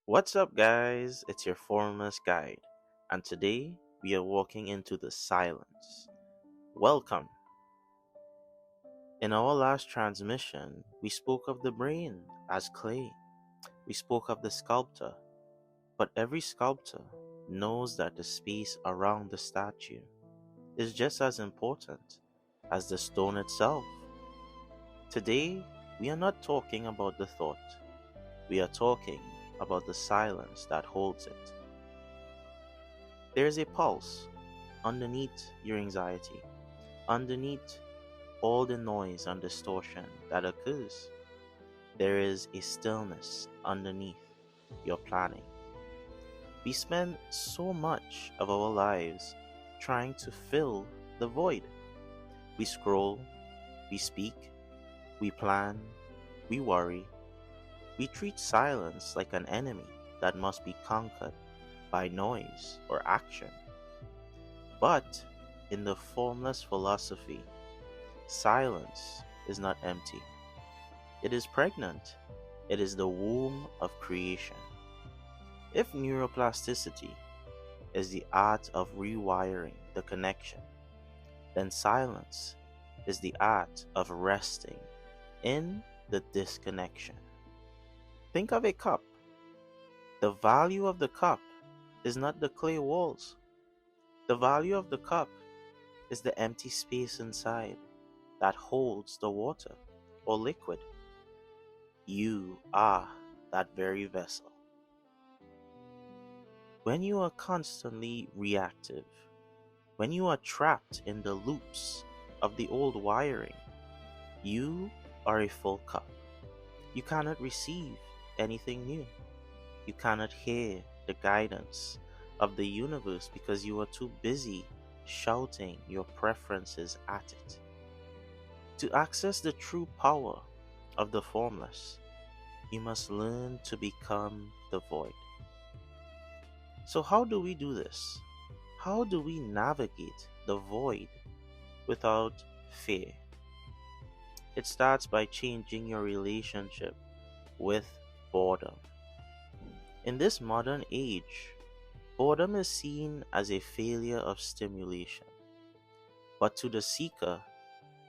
What's up, guys? It's your Formless guide, and today we are walking into the silence. Welcome. In our last transmission, we spoke of the brain as clay. We spoke of the sculptor, but every sculptor knows that the space around the statue is just as important as the stone itself. Today, we are not talking about the thought, we are talking about the silence that holds it. There is a pulse underneath your anxiety, underneath all the noise and distortion that occurs. There is a stillness underneath your planning. We spend so much of our lives trying to fill the void. We scroll, we speak, we plan, we worry. We treat silence like an enemy that must be conquered by noise or action. But in the formless philosophy, silence is not empty. It is pregnant. It is the womb of creation. If neuroplasticity is the art of rewiring the connection, then silence is the art of resting in the disconnection. Think of a cup. The value of the cup is not the clay walls. The value of the cup is the empty space inside that holds the water or liquid. You are that very vessel. When you are constantly reactive, when you are trapped in the loops of the old wiring, you are a full cup. You cannot receive anything new. You cannot hear the guidance of the universe because you are too busy shouting your preferences at it. To access the true power of the formless, you must learn to become the void. So, how do we do this? How do we navigate the void without fear? It starts by changing your relationship with boredom. In this modern age, boredom is seen as a failure of stimulation. But to the seeker,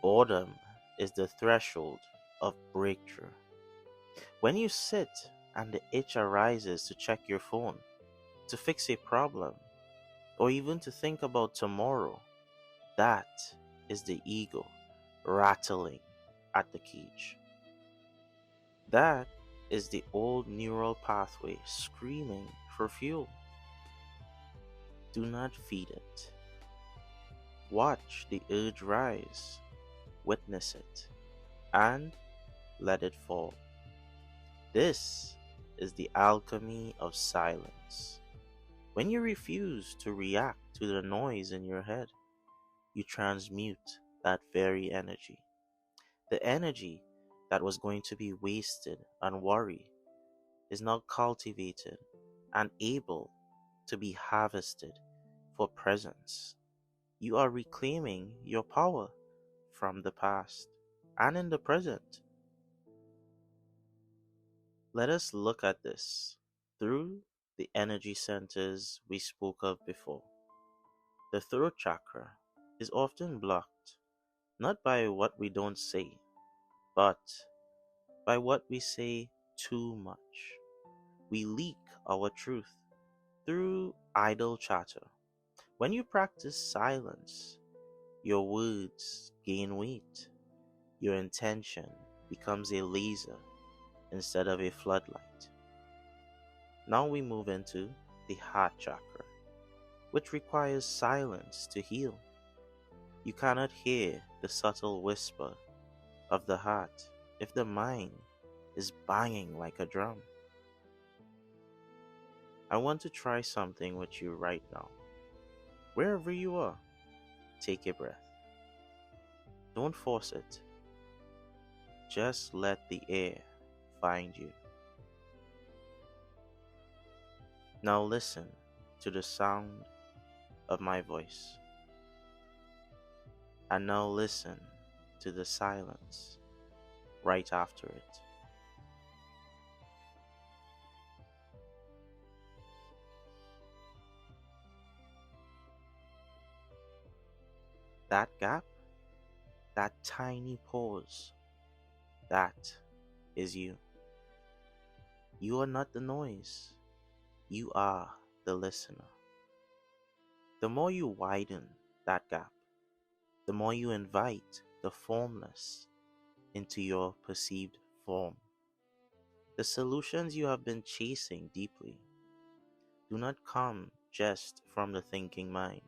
boredom is the threshold of breakthrough. When you sit and the itch arises to check your phone, to fix a problem, or even to think about tomorrow, that is the ego rattling at the cage. That is the old neural pathway screaming for fuel. Do not feed it. Watch the urge rise, witness it, and let it fall. This is the alchemy of silence. When you refuse to react to the noise in your head, you transmute that very energy. The energy that was going to be wasted on worry is now cultivated and able to be harvested for presence. You are reclaiming your power from the past and in the present. Let us look at this through the energy centers we spoke of before. The throat chakra is often blocked not by what we don't say, but by what we say too much. We leak our truth through idle chatter. When you practice silence, your words gain weight. Your intention becomes a laser instead of a floodlight. Now we move into the heart chakra, which requires silence to heal. You cannot hear the subtle whisper of the heart if the mind is banging like a drum. I want to try something with you right now. Wherever you are, take a breath. Don't force it. Just let the air find you. Now listen to the sound of my voice. And now listen to the silence right after it. That gap, that tiny pause, that is you. You are not the noise. You are the listener. The more you widen that gap, the more you invite the formless into your perceived form. The solutions you have been chasing deeply do not come just from the thinking mind.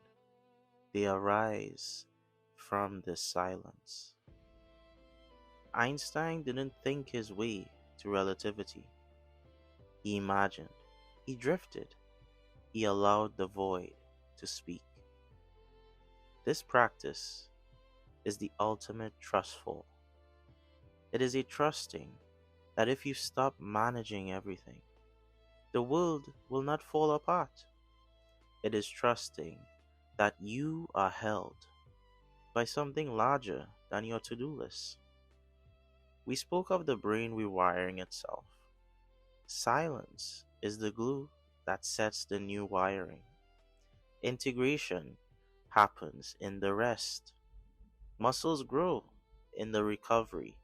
They arise from the silence. Einstein didn't think his way to relativity. He imagined. He drifted. He allowed the void to speak. This practice is the ultimate trustful. It is a trusting that if you stop managing everything, the world will not fall apart. It is trusting that you are held by something larger than your to do list. We spoke of the brain rewiring itself. Silence is the glue that sets the new wiring. Integration happens in the rest. Muscles grow in the recovery,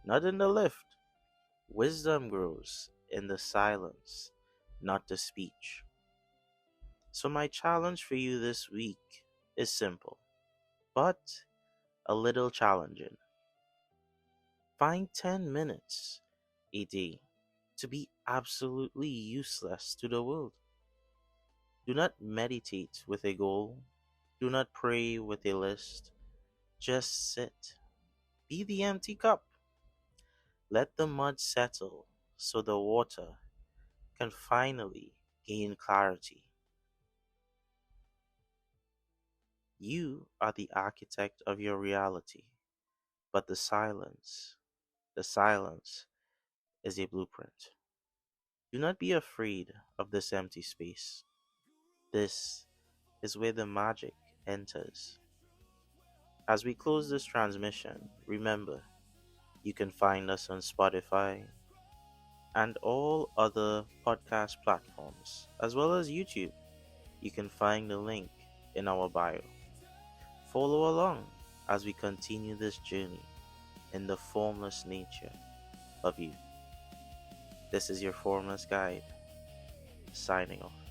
not in the lift. Wisdom grows in the silence, not the speech. So, my challenge for you this week is simple, but a little challenging. Find 10 minutes a day to be absolutely useless to the world. Do not meditate with a goal. Do not pray with a list. Just sit. Be the empty cup. Let the mud settle so the water can finally gain clarity. You are the architect of your reality, but the silence is a blueprint. Do not be afraid of this empty space. This is where the magic enters. As we close this transmission, remember you can find us on Spotify and all other podcast platforms, as well as YouTube. You can find the link in our bio. Follow along as we continue this journey in the formless nature of you. This is your formless guide, signing off.